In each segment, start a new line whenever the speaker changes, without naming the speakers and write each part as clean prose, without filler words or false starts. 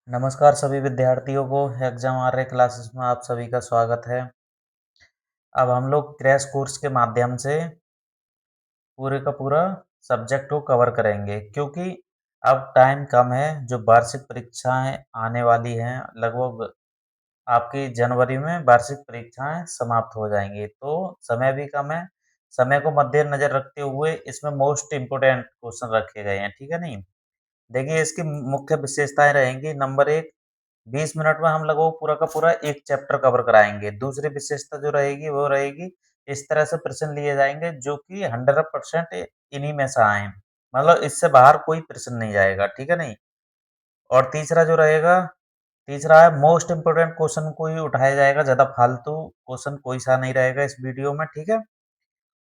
नमस्कार सभी विद्यार्थियों को एग्जाम आर क्लासेस में आप सभी का स्वागत है। अब हम लोग क्रैश कोर्स के माध्यम से पूरे का पूरा सब्जेक्ट को कवर करेंगे क्योंकि अब टाइम कम है। जो वार्षिक परीक्षाएं आने वाली हैं, लगभग आपकी जनवरी में वार्षिक परीक्षाएं समाप्त हो जाएंगी, तो समय भी कम है। समय को मद्देनजर रखते हुए इसमें मोस्ट इम्पोर्टेंट क्वेश्चन रखे गए हैं, ठीक है नहीं। देखिए, इसकी मुख्य विशेषताएं रहेंगी। नंबर एक, 20 मिनट में हम लगभग पूरा का पूरा एक चैप्टर कवर कराएँगे। दूसरी विशेषता जो रहेगी वो रहेगी, इस तरह से प्रश्न लिए जाएँगे जो कि 100% इन्हीं में से आएँ। मतलब इससे बाहर कोई प्रश्न नहीं जाएगा, ठीक है नहीं? और तीसरा जो रहेगा, तीसरा है मोस्ट इम्पोर्टेंट क्वेश्चन को ही उठाया जाएगा, ज़्यादा फालतू क्वेश्चन कोई सा नहीं रहेगा इस वीडियो में, ठीक है?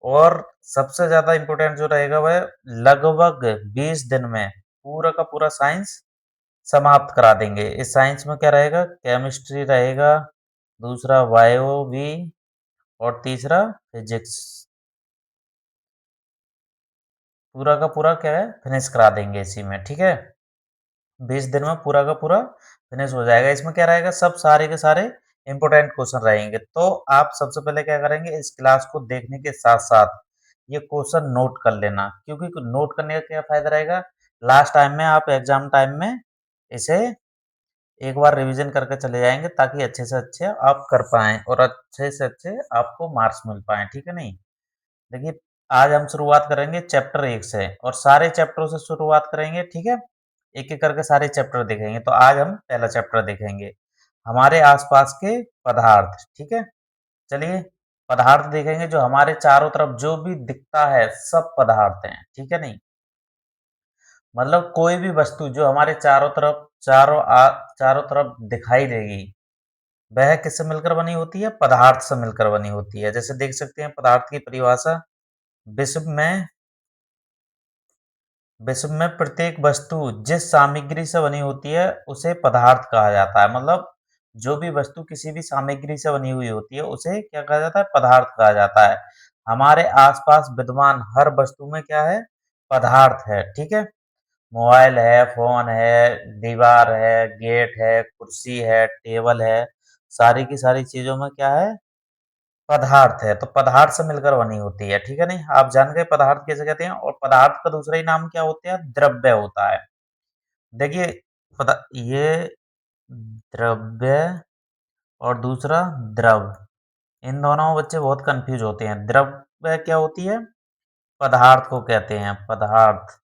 और सबसे ज़्यादा इम्पोर्टेंट जो रहेगा वह लगभग 20 दिन में पूरा का पूरा साइंस समाप्त करा देंगे। इस साइंस में क्या रहेगा? केमिस्ट्री रहेगा, दूसरा बायो भी, और तीसरा फिजिक्स। पूरा का पूरा क्या है? फिनिश करा देंगे इसी में, ठीक है? 20 दिन में पूरा का पूरा फिनिश हो जाएगा। इसमें क्या रहेगा? सब सारे के सारे इम्पोर्टेंट क्वेश्चन रहेंगे। तो आप सबसे पहले क्या करेंगे? इस क्लास को देखने के साथ-साथ ये क्वेश्चन नोट कर लेना, क्योंकि नोट करने का क्या फ़ायदा रहेगा? लास्ट टाइम में आप एग्ज़ाम टाइम में इसे एक बार रिवीजन करके चले जाएँगे, ताकि अच्छे से अच्छे आप कर पाएँ और अच्छे से अच्छे आपको मार्क्स मिल पाएँ, ठीक है नहीं? देखिए, आज हम शुरुआत करेंगे चैप्टर 1 से और सारे चैप्टरों से शुरुआत करेंगे, ठीक है? एक-एक करके सारे चैप्टर देखेंगे। तो आज हम पहला चैप्टर देखेंगे, हमारे आस-पास के पदार्थ, ठीक है? चलिए, पदार्थ देखेंगे। जो हमारे चारों तरफ जो भी दिखता है, सब पदार्थ हैं, ठीक है नहीं? मतलब कोई भी वस्तु जो हमारे चारों तरफ दिखाई देगी, वह किससे मिलकर बनी होती है? पदार्थ से मिलकर बनी होती है। जैसे देख सकते हैं पदार्थ की परिभाषा, विश्व में विश्व में प्रत्येक वस्तु जिस सामग्री से बनी होती है उसे पदार्थ कहा जाता है। मतलब जो भी वस्तु किसी भी सामग्री से बनी हुई होती है उसे क्या कहा जाता है? पदार्थ कहा जाता है। हमारे आसपास विद्यमान हर वस्तु में क्या है? पदार्थ है, ठीक है? मोबाइल है, फ़ोन है, दीवार है, गेट है, कुर्सी है, टेबल है, सारी की सारी चीज़ों में क्या है? पदार्थ है। तो पदार्थ से मिलकर बनी होती है, ठीक है नहीं? आप जान गए पदार्थ किसे कहते हैं, और पदार्थ का दूसरा ही नाम क्या होता है? द्रव्य होता है। देखिए, ये द्रव्य और दूसरा द्रव, इन दोनों में बच्चे बहुत कन्फ्यूज़ होते हैं। द्रव्य क्या होती है? पदार्थ को कहते हैं, पदार्थ।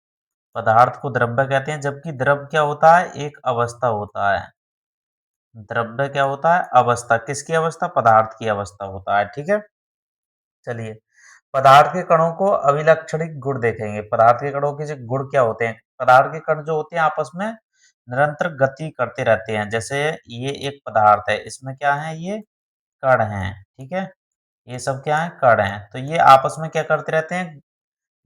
पदार्थ को द्रव्य कहते हैं, जबकि द्रव क्या होता है? एक अवस्था होता है। द्रव्य क्या होता है? अवस्था। किसकी अवस्था? पदार्थ की अवस्था होता है, ठीक है? चलिए, पदार्थ के कणों को अभिलक्षणिक गुण देखेंगे। पदार्थ के कणों के जो गुण क्या होते हैं? पदार्थ के कण जो होते हैं आपस में निरंतर गति करते रहते हैं। जैसे ये एक पदार्थ है, इसमें क्या है? ये कण हैं, ठीक है? ये सब क्या है? कण हैं। तो ये आपस में क्या करते रहते हैं?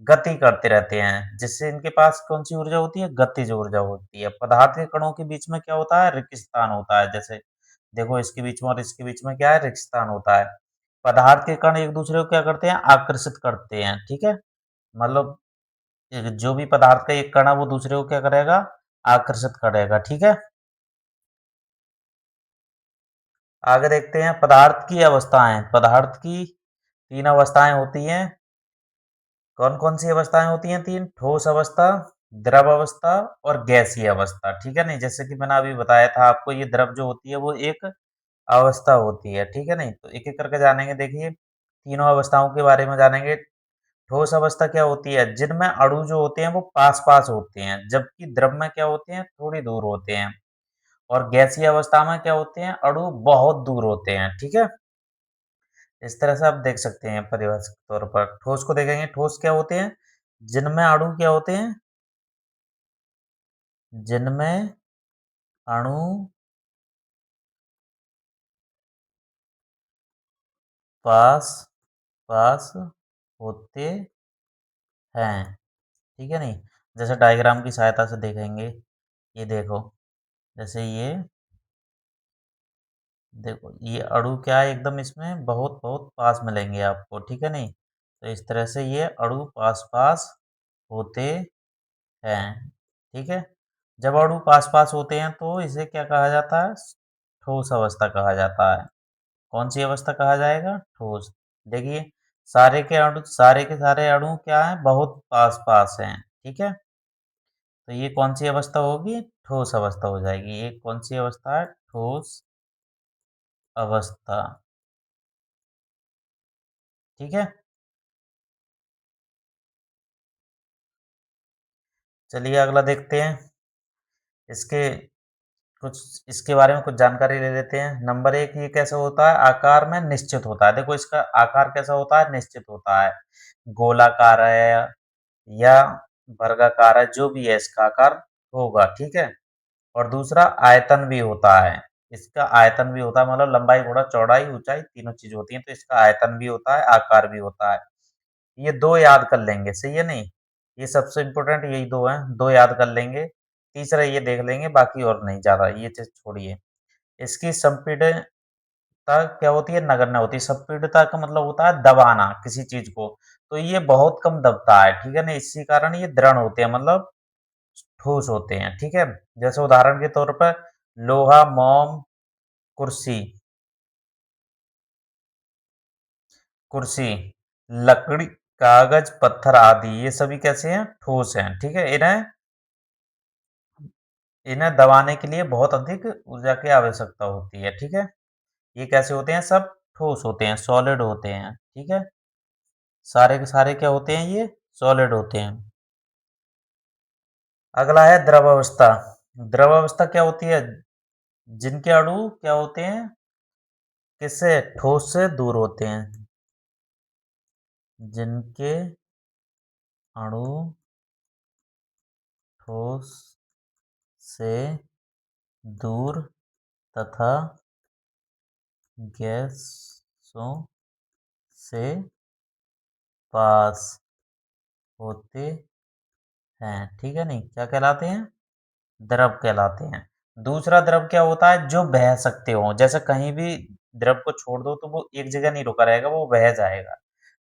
गति करते रहते हैं, जिससे इनके पास कौन-सी ऊर्जा होती है? गतिज ऊर्जा होती है। पदार्थ के कणों के बीच में क्या होता है? रिक्त स्थान होता है। जैसे देखो, इसके बीच में और इसके बीच में क्या है? रिक्त स्थान होता है। पदार्थ के कण एक-दूसरे को क्या करते हैं? आकर्षित करते हैं, ठीक है? मतलब जो भी पदार्थ का एक कण है वो दूसरे को क्या करेगा? आकर्षित करेगा, ठीक है? आगे देखते हैं पदार्थ की अवस्थाएँ। पदार्थ की 3 अवस्थाएँ होती हैं। कौन-कौन सी अवस्थाएँ होती हैं 3? ठोस अवस्था, द्रव अवस्था और गैसीय अवस्था, ठीक है नहीं? जैसे कि मैंने अभी बताया था आपको, ये द्रव जो होती है वो एक अवस्था होती है, ठीक है नहीं? तो एक-एक करके जानेंगे। देखिए, तीनों अवस्थाओं के बारे में जानेंगे। ठोस अवस्था क्या होती है? जिनमें अणु जो होते हैं वो पास-पास होते हैं, जबकि द्रव में क्या होते हैं? थोड़ी दूर होते हैं। और गैसीय अवस्था में क्या होते हैं? अणु बहुत दूर होते हैं, ठीक है? इस तरह से आप देख सकते हैं परिभाषा के तौर पर। ठोस को देखेंगे, ठोस क्या होते हैं? जिनमें अणु क्या होते हैं? जिनमें अणु पास-पास होते हैं, ठीक है नहीं? जैसे डायग्राम की सहायता से देखेंगे। ये देखो, जैसे ये देखो, ये अणु क्या है? एकदम इसमें बहुत-बहुत पास मिलेंगे आपको, ठीक है नहीं? तो इस तरह से ये अणु पास-पास होते हैं, ठीक है? जब अणु पास-पास होते हैं तो इसे क्या कहा जाता है? ठोस अवस्था कहा जाता है। कौन-सी अवस्था कहा जाएगा? ठोस। देखिए, सारे के सारे अणु क्या हैं? बहुत पास-पास हैं, ठीक है? तो ये कौन-सी अवस्था होगी? ठोस अवस्था हो जाएगी। ये कौन-सी अवस्था है? ठोस अवस्था, ठीक है? चलिए अगला देखते हैं। इसके इसके बारे में कुछ जानकारी ले लेते हैं। नंबर 1 ये कैसे होता है? आकार में निश्चित होता है। देखो इसका आकार कैसा होता है? निश्चित होता है। गोलाकार है या वर्गाकार है, जो भी है इसका आकार होगा, ठीक है? और दूसरा आयतन भी होता है। इसका आयतन भी होता है मतलब लंबाई गुणा चौड़ाई, ऊँचाई तीनों चीज़ होती हैं, तो इसका आयतन भी होता है, आकार भी होता है। ये 2 याद कर लेंगे, सही है नहीं? ये सबसे इम्पोर्टेंट यही 2 हैं, 2 याद कर लेंगे। तीसरा ये देख लेंगे, बाकी और नहीं ज़्यादा, ये चीज़ छोड़िए। इसकी संपीड़ितता क्या होती है? नगण्य होती है। संपीड़ितता का मतलब होता है दबाना किसी चीज़ को, तो ये बहुत कम दबता है, ठीक है ना? इसी कारण ये दृढ़ होते हैं मतलब ठोस होते हैं, ठीक है? जैसे उदाहरण के तौर पर लोहा, मोम, कुर्सी कुर्सी, लकड़ी, कागज, पत्थर आदि ये सभी कैसे हैं? ठोस हैं, ठीक है? इन्हें इन्हें दबाने के लिए बहुत अधिक ऊर्जा की आवश्यकता होती है, ठीक है? ये कैसे होते हैं? सब ठोस होते हैं, सॉलिड होते हैं, ठीक है? सारे के सारे क्या होते हैं ये? सॉलिड होते हैं। अगला है द्रव अवस्था। द्रव अवस्था क्या होती है? जिनके अणु क्या होते हैं? किससे? ठोस से दूर होते हैं। जिनके अणु ठोस से दूर तथा गैसों से पास होते हैं, ठीक है नहीं? क्या कहलाते हैं? द्रव कहलाते हैं। दूसरा द्रव क्या होता है? जो बह सकते हों, जैसे कहीं भी द्रव को छोड़ दो तो वो एक जगह नहीं रुका रहेगा, वो बह जाएगा।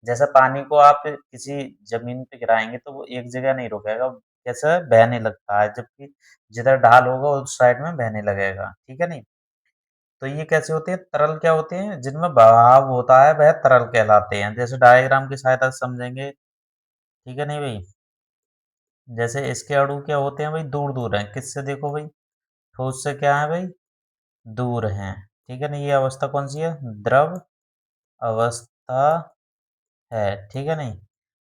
जैसे पानी को आप किसी ज़मीन पे गिराएँगे तो वो एक जगह नहीं रुकेगा, कैसा बहने लगता है, जबकि जिधर ढाल होगा उस साइड में बहने लगेगा, ठीक है नहीं? तो ये कैसे होते हैं? तरल क्या होते हैं? जिनमें बहाव होता है वह तरल कहलाते हैं। जैसे डायग्राम की सहायता से समझेंगे, ठीक है नहीं भई? जैसे इसके अणु क्या होते हैं भई? दूर-दूर हैं, किससे देखो भई? ठोस से क्या है भई? दूर हैं, ठीक है ना? ये अवस्था कौन-सी है? द्रव अवस्था है, ठीक है नहीं?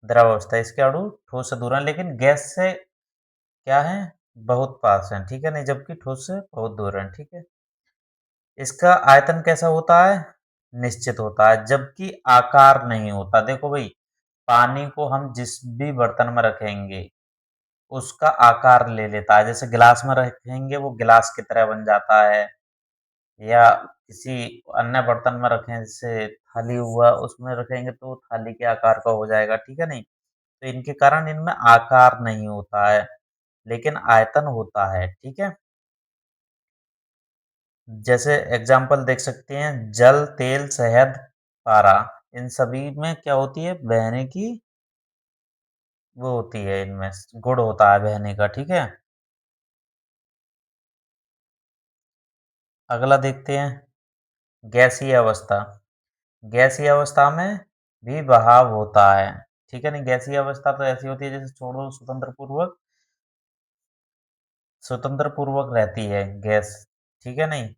द्रव अवस्था, इसके अणु ठोस से दूर हैं, लेकिन गैस से क्या हैं? बहुत पास हैं, ठीक है नहीं? जबकि ठोस से बहुत दूर हैं, ठीक है? इसका आयतन कैसा होता है? निश्चित होता है, जबकि आकार नहीं होता। देखो भई, पानी को हम जिस भी बर्तन में रखेंगे, उसका आकार ले लेता है। जैसे गिलास में रखेंगे, वो गिलास की तरह बन जाता है। या किसी अन्य बर्तन में रखें जैसे थाली हुआ उसमें रखेंगे तो थाली के आकार का हो जाएगा, ठीक है नहीं? तो इनके कारण इनमें आकार नहीं होता है, लेकिन आयतन होता है, ठीक है? जैसे एग्ज़ाम्पल देख सकते हैं जल, तेल, शहद, पारा इन सभी में क्या होती है? बहने की वो होती है इनमें गुण होता है बहने का, ठीक है? अगला देखते हैं गैसीय अवस्था। गैसीय अवस्था में भी बहाव होता है, ठीक है नहीं? गैसीय अवस्था तो ऐसी होती है जैसे छोड़ो स्वतंत्र पूर्वक रहती है गैस, ठीक है नहीं?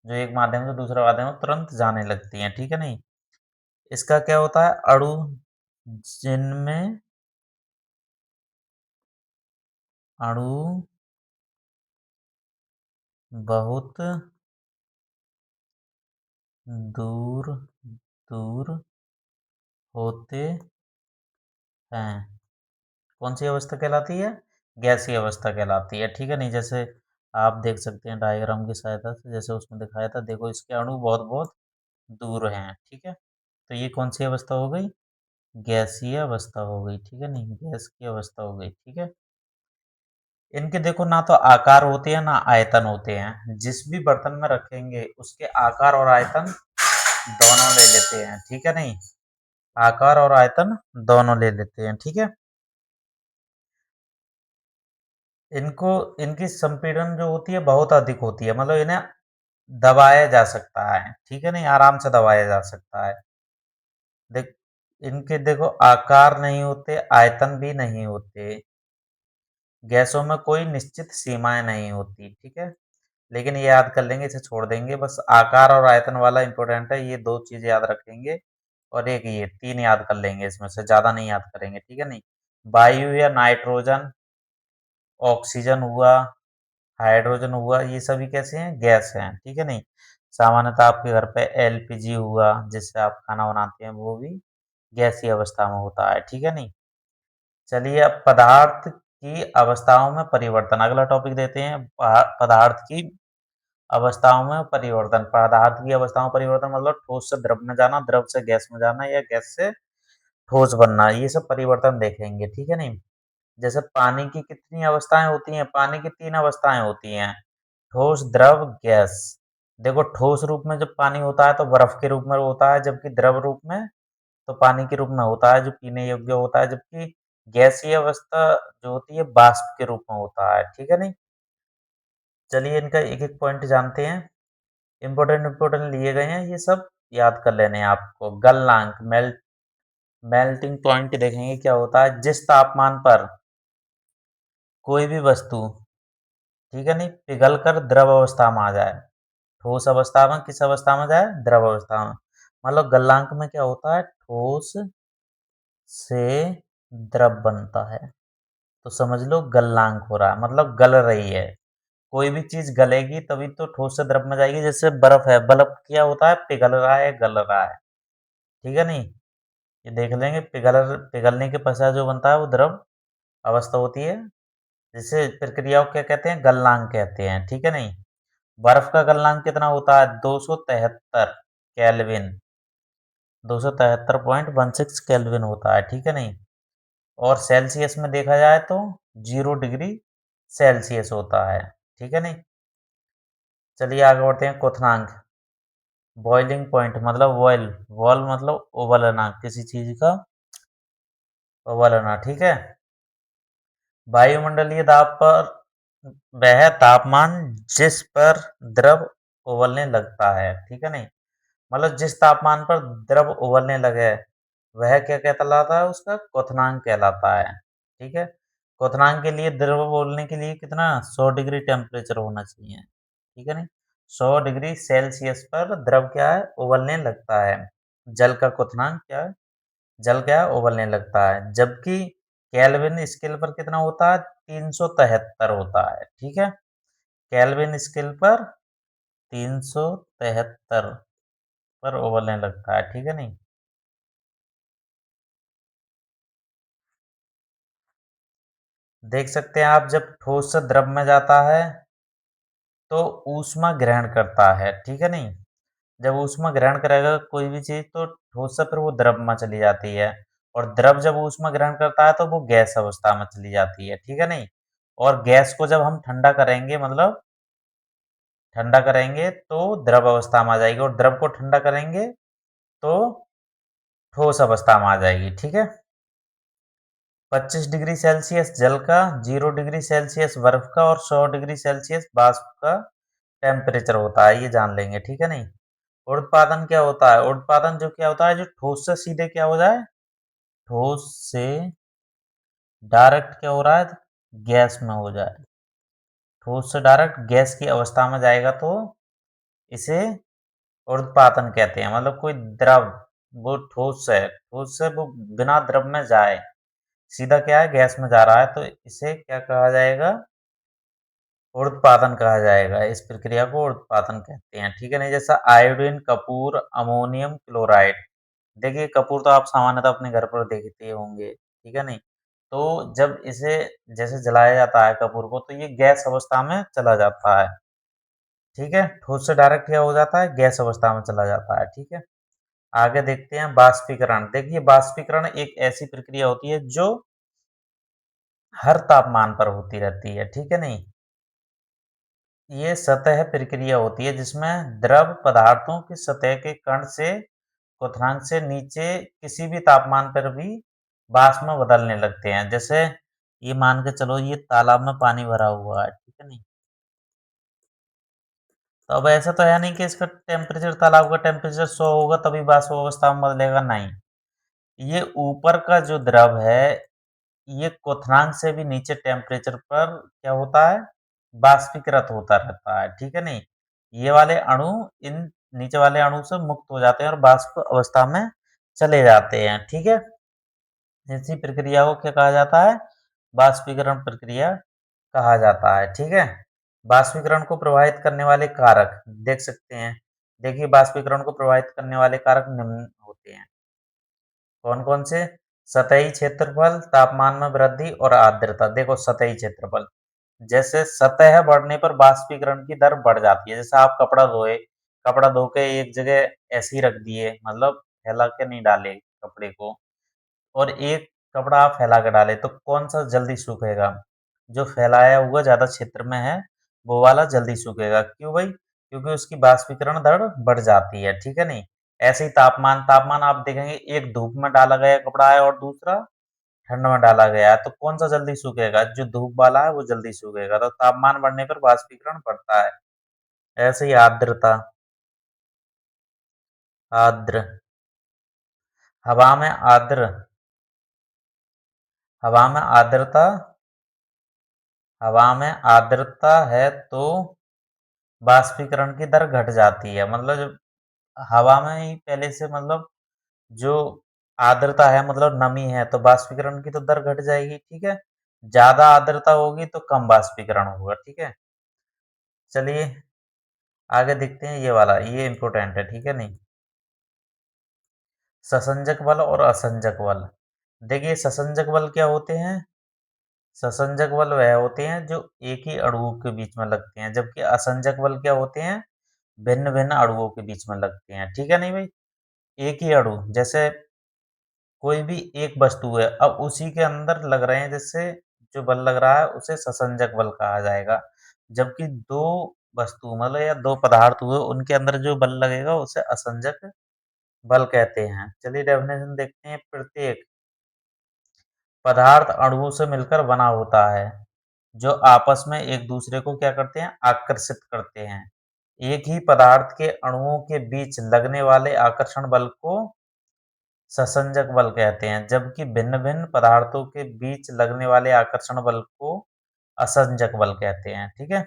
जो एक माध्यम से दूसरे माध्यम में तुरंत जाने लगती हैं, ठीक है नहीं? इसका क्या होता है? अणु जिनमें अणु बहुत दूर दूर होते हैं। कौन-सी अवस्था कहलाती है? गैसीय अवस्था कहलाती है, ठीक है नहीं? जैसे आप देख सकते हैं डायग्राम की सहायता से जैसे उसमें दिखाया था, देखो इसके अणु बहुत-बहुत दूर हैं, ठीक है? तो ये कौन-सी अवस्था हो गई? गैसीय अवस्था हो गई, ठीक है नहीं? गैस की अवस्था हो गई, ठीक है? इनके देखो ना तो आकार होते हैं, ना आयतन होते हैं। जिस भी बर्तन में रखेंगे, उसके आकार और आयतन दोनों ले लेते हैं, ठीक है नहीं? आकार और आयतन दोनों ले लेते हैं, ठीक है? इनको इनकी संपीड़न जो होती है बहुत अधिक होती है, मतलब इन्हें दबाया जा सकता है, ठीक है नहीं? आराम से दबाया जा सकता है। देख इनके देखो आकार नहीं होते, आयतन भी नहीं होते, गैसों में कोई निश्चित सीमाएँ नहीं होती, ठीक है? लेकिन ये याद कर लेंगे, इसे छोड़ देंगे, बस आकार और आयतन वाला इम्पोर्टेंट है, ये 2 चीज़ याद रखेंगे और एक ये 3 याद कर लेंगे इसमें से, ज़्यादा नहीं याद करेंगे, ठीक है नहीं? वायु या नाइट्रोजन, ऑक्सीजन हुआ, हाइड्रोजन हुआ, ये सभी कैसे हैं? गैस हैं, ठीक है नहीं? सामान्यतः आपके घर पे एलपीजी हुआ, जिससे आप खाना बनाते हैं, वो भी गैसीय अवस्था में होता है, ठीक है नहीं? चलिए अब पदार्थ की अवस्थाओं में परिवर्तन, अगला टॉपिक देते हैं पदार्थ की अवस्थाओं में परिवर्तन। पदार्थ की अवस्थाओं में परिवर्तन मतलब ठोस से द्रव में जाना, द्रव से गैस में जाना या गैस से ठोस बनना, ये सब परिवर्तन देखेंगे, ठीक है नहीं? जैसे पानी की कितनी अवस्थाएँ होती हैं? पानी की 3 अवस्थाएँ होती हैं, ठोस, द्रव, गैस। देखो ठोस रूप में जब पानी होता है तो बर्फ के रूप में होता है, जबकि द्रव रूप में तो पानी के रूप में होता है, जो पीने योग्य होता है, जबकि गैसीय अवस्था जो होती है वाष्प के रूप में होता है, ठीक है नहीं? चलिए इनका एक-एक पॉइंट जानते हैं। इम्पोर्टेंट लिए गए हैं, ये सब याद कर लेने हैं आपको। गलनांक मेल्टिंग पॉइंट देखेंगे क्या होता है, जिस तापमान पर कोई भी वस्तु, ठीक है नहीं, पिघल कर द्रव अवस्था में आ जाए, ठोस अवस्था में किस अवस्था में जाए? द्रव अवस्था में। मतलब गलनांक में क्या होता है? ठोस से द्रव बनता है, तो समझ लो गलनांक हो रहा है, मतलब गल रही है। कोई भी चीज़ गलेगी तभी तो ठोस से द्रव में जाएगी, जैसे बर्फ है, बर्फ क्या होता है? पिघल रहा है, गल रहा है, ठीक है नहीं? ये देख लेंगे, पिघलने के पश्चात जो बनता है वो द्रव अवस्था होती है, जिसे प्रक्रिया को क्या कहते हैं? गलनांक कहते हैं, ठीक है नहीं? बर्फ का गलनांक कितना होता है? 273 केल्विन, 273.16 केल्विन होता है, ठीक है नहीं? और सेल्सियस में देखा जाए तो 0 डिग्री सेल्सियस होता है, ठीक है नहीं? चलिए आगे बढ़ते हैं। क्वथनांक, बॉइलिंग पॉइंट मतलब बॉयल मतलब उबलना, किसी चीज़ का उबलना, ठीक है? वायुमंडलीय दाब पर वह तापमान जिस पर द्रव उबलने लगता है, ठीक है नहीं? मतलब जिस तापमान पर द्रव उबलने लगे, वह क्या कहलाता है? उसका क्वथनांक कहलाता है, ठीक है? क्वथनांक के लिए द्रव उबलने के लिए कितना 100 डिग्री टेम्परेचर होना चाहिए, ठीक है नहीं? 100 डिग्री सेल्सियस पर द्रव क्या है? उबलने लगता है। जल का क्वथनांक क्या है? जल क्या है? उबलने लगता है। जबकि केल्विन स्केल पर कितना होता है? 373 होता है, ठीक है? केल्विन स्केल पर 373 पर उबलने लगता है, ठीक है नहीं? देख सकते हैं आप, जब ठोस से द्रव में जाता है तो ऊष्मा ग्रहण करता है, ठीक है नहीं? जब ऊष्मा ग्रहण करेगा कोई भी चीज़ तो ठोस से फिर वो द्रव में चली जाती है, और द्रव जब ऊष्मा ग्रहण करता है तो वो गैस अवस्था में चली जाती है, ठीक है नहीं? और गैस को जब हम ठंडा करेंगे, मतलब ठंडा करेंगे तो द्रव अवस्था में आ जाएगी, और द्रव को ठंडा करेंगे तो ठोस अवस्था में आ जाएगी, ठीक है? 25 डिग्री सेल्सियस जल का, 0 डिग्री सेल्सियस बर्फ का और 100 डिग्री सेल्सियस वाष्प का टेम्परेचर होता है, ये जान लेंगे, ठीक है नहीं? उर्ध्वपातन क्या होता है? उर्ध्वपातन जो क्या होता है, जो ठोस से सीधे क्या हो जाए? ठोस से डायरेक्ट क्या हो रहा है? गैस में हो जाए। ठोस से डायरेक्ट गैस की अवस्था में जाएगा तो इसे उर्ध्वपातन कहते हैं। मतलब कोई द्रव, वो ठोस से वो बिना द्रव में जाए, सीधा क्या है? गैस में जा रहा है, तो इसे क्या कहा जाएगा? उर्ध्वपातन कहा जाएगा। इस प्रक्रिया को उर्ध्वपातन कहते हैं, ठीक है नहीं? जैसा आयोडीन, कपूर, अमोनियम क्लोराइड। देखिए कपूर तो आप सामान्यतः अपने घर पर देखते होंगे, ठीक है नहीं? तो जब इसे जैसे जलाया जाता है कपूर को, तो ये गैस अवस्था में चला जाता है, ठीक है? ठोस से डायरेक्ट क्या हो जाता है? गैस अवस्था में चला जाता है, ठीक है? आगे देखते हैं बाष्पीकरण। देखिए बाष्पीकरण एक ऐसी प्रक्रिया होती है जो हर तापमान पर होती रहती है, ठीक है नहीं? ये सतह प्रक्रिया होती है जिसमें द्रव पदार्थों की सतह के कण से क्वथनांक से नीचे किसी भी तापमान पर भी वाष्प में बदलने लगते हैं। जैसे ये मान के चलो ये तालाब में पानी भरा हुआ है, ठीक है नहीं? तो अब ऐसा तो है नहीं कि इसका टेम्परेचर तालाब का टेम्परेचर 100 होगा तभी वाष्प अवस्था में बदलेगा, नहीं। ये ऊपर का जो द्रव है, ये क्वथनांक से भी नीचे टेम्परेचर पर क्या होता है? वाष्पीकृत होता रहता है, ठीक है नहीं? ये वाले अणु इन नीचे वाले अणु से मुक्त हो जाते हैं और वाष्प अवस्था में चले जाते हैं, ठीक है? इसी प्रक्रिया को क्या कहा जाता है? वाष्पीकरण प्रक्रिया कहा जाता है, ठीक है? वाष्पीकरण को प्रभावित करने वाले कारक देख सकते हैं। देखिए वाष्पीकरण को प्रभावित करने वाले कारक निम्न होते हैं। कौन-कौन से? सतही क्षेत्रफल, तापमान में वृद्धि और आर्द्रता। देखो सतही क्षेत्रफल, जैसे सतह बढ़ने पर वाष्पीकरण की दर बढ़ जाती है। जैसे आप कपड़ा धोए, कपड़ा धो के एक जगह ऐसे ही रख दिए, मतलब फैला के नहीं डाले कपड़े को, और एक कपड़ा आप फैला के डालें, तो कौन-सा जल्दी सूखेगा? जो फैलाया हुआ ज़्यादा क्षेत्र में है, वो वाला जल्दी सूखेगा। क्यों भई? क्योंकि उसकी वाष्पीकरण दर बढ़ जाती है, ठीक है नहीं? ऐसे ही तापमान, तापमान आप देखेंगे एक धूप में डाला गया कपड़ा है और दूसरा ठंड में डाला गया है, तो कौन-सा जल्दी सूखेगा? जो धूप वाला है, वो जल्दी सूखेगा। तो तापमान बढ़ने पर वाष्पीकरण बढ़ता है। ऐसे ही आर्द्रता, आर्द्र, हवा में आर्द्र, हवा में आर्द्रता, हवा में आर्द्रता है तो वाष्पीकरण की दर घट जाती है। मतलब जब हवा में ही पहले से मतलब जो आर्द्रता है मतलब नमी है, तो वाष्पीकरण की तो दर घट जाएगी, ठीक है? ज़्यादा आर्द्रता होगी तो कम वाष्पीकरण होगा, ठीक है? चलिए आगे देखते हैं ये वाला, ये इम्पोर्टेंट है, ठीक है नहीं? ससंजक बल और असंजक बल। देखिए ससंजक बल क्या होते हैं? ससंजक बल वह होते हैं जो एक ही अणुओं के बीच में लगते हैं, जबकि असंजक बल क्या होते हैं? भिन्न-भिन्न अणुओं के बीच में लगते हैं, ठीक है नहीं भई? एक ही अणु, जैसे कोई भी एक वस्तु है, अब उसी के अंदर लग रहे हैं, जैसे जो बल लग रहा है उसे ससंजक बल कहा जाएगा। जबकि 2 वस्तु मतलब या 2 पदार्थ हुए, उनके अंदर जो बल लगेगा उसे असंजक बल कहते हैं। चलिए डेफिनेशन देखते हैं। प्रत्येक पदार्थ अणुओं से मिलकर बना होता है, जो आपस में एक दूसरे को क्या करते हैं? आकर्षित करते हैं। एक ही पदार्थ के अणुओं के बीच लगने वाले आकर्षण बल को ससंजक बल कहते हैं, जबकि भिन्न-भिन्न पदार्थों के बीच लगने वाले आकर्षण बल को असंजक बल कहते हैं, ठीक है?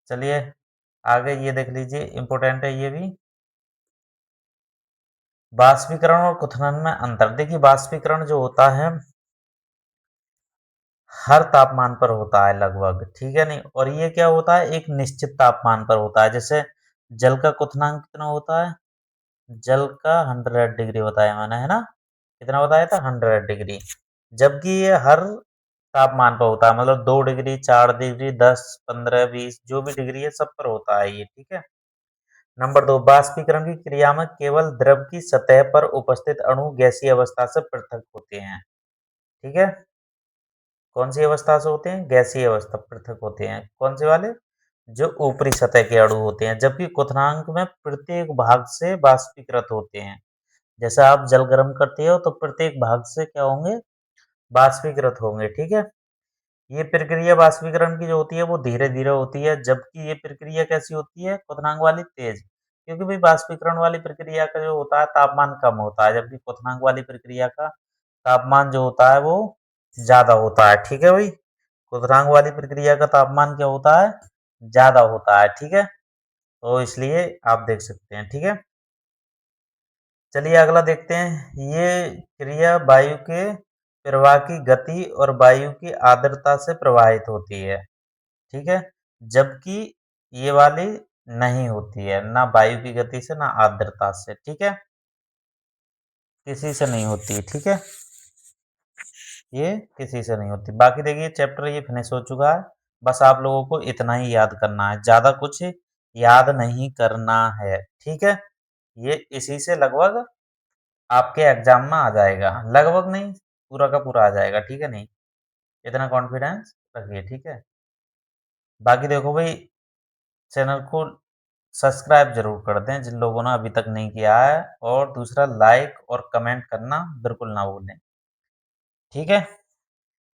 चलिए आगे ये देख लीजिए, इम्पोर्टेंट है ये भी। वाष्पीकरण और क्वथन में अंतर। देखिए वाष्पीकरण जो होता है हर तापमान पर होता है लगभग, ठीक है नहीं? और ये क्या होता है? एक निश्चित तापमान पर होता है। जैसे जल का क्वथनांक कितना होता है? जल का 100 डिग्री बताया मैंने, है ना? कितना बताया था? 100 डिग्री। जबकि ये हर तापमान पर होता है, मतलब 2 डिग्री, 4 डिग्री, 10, 15, 20 जो भी डिग्री है सब पर होता है ये, ठीक है? नंबर 2 वाष्पीकरण की क्रिया में केवल द्रव की सतह पर उपस्थित अणु गैसीय अवस्था से पृथक होते हैं, ठीक है? कौन-सी अवस्था से होते हैं? गैसीय अवस्था पृथक होते हैं। कौन-से वाले? जो ऊपरी सतह के अणु होते हैं, जबकि क्वथनांक में प्रत्येक भाग से वाष्पीकृत होते हैं। जैसे आप जल गर्म करते हो तो प्रत्येक भाग से क्या होंगे? वाष्पीकृत होंगे, ठीक है? ये प्रक्रिया वाष्पीकरण की जो होती है वो धीरे-धीरे होती है, जबकि ये प्रक्रिया कैसी होती है? क्वथनांक वाली तेज़। क्योंकि भई वाष्पीकरण वाली प्रक्रिया का जो होता है तापमान कम होता है, जबकि क्वथनांक वाली प्रक्रिया का तापमान जो होता है वो ज़्यादा होता है, ठीक है भई? क्वथनांक वाली प्रक्रिया का तापमान क्या होता है? ज़्यादा होता है, ठीक है? तो इसलिए आप देख सकते हैं, ठीक है? चलिए अगला देखते हैं। ये क्रिया वायु के प्रवाह की गति और वायु की आर्द्रता से प्रभावित होती है, ठीक है? जबकि ये वाली नहीं होती है, ना वायु की गति से, ना आर्द्रता से, ठीक है? किसी से नहीं होती, ठीक है? ये किसी से नहीं होती। बाकी देखिए चैप्टर ये फिनिश हो चुका है। बस आप लोगों को इतना ही याद करना है, ज़्यादा कुछ याद नहीं करना है, ठीक है? ये इसी से लगभग आपके एग्ज़ाम में आ जाएगा। लगभग नहीं, पूरा का पूरा आ जाएगा, ठीक है नहीं? इतना कॉन्फिडेंस रखिए, ठीक है? बाकी देखो भई चैनल को सब्सक्राइब ज़रूर कर दें जिन लोगों ने अभी तक नहीं किया है, और दूसरा लाइक और कमेंट करना बिल्कुल ना भूलें, ठीक है?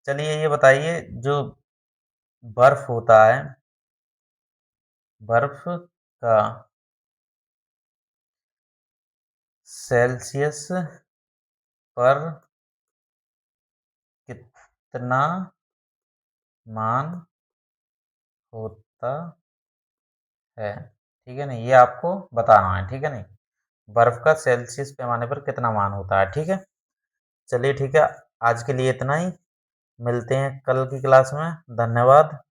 चलिए ये बताइए जो बर्फ होता है, बर्फ का सेल्सियस पर कितना मान होता है? ठीक है ना? ये आपको बताना है, ठीक है नहीं? बर्फ का सेल्सियस पैमाने पर कितना मान होता है, ठीक है? चलिए ठीक है, आज के लिए इतना ही। मिलते हैं कल की क्लास में। धन्यवाद।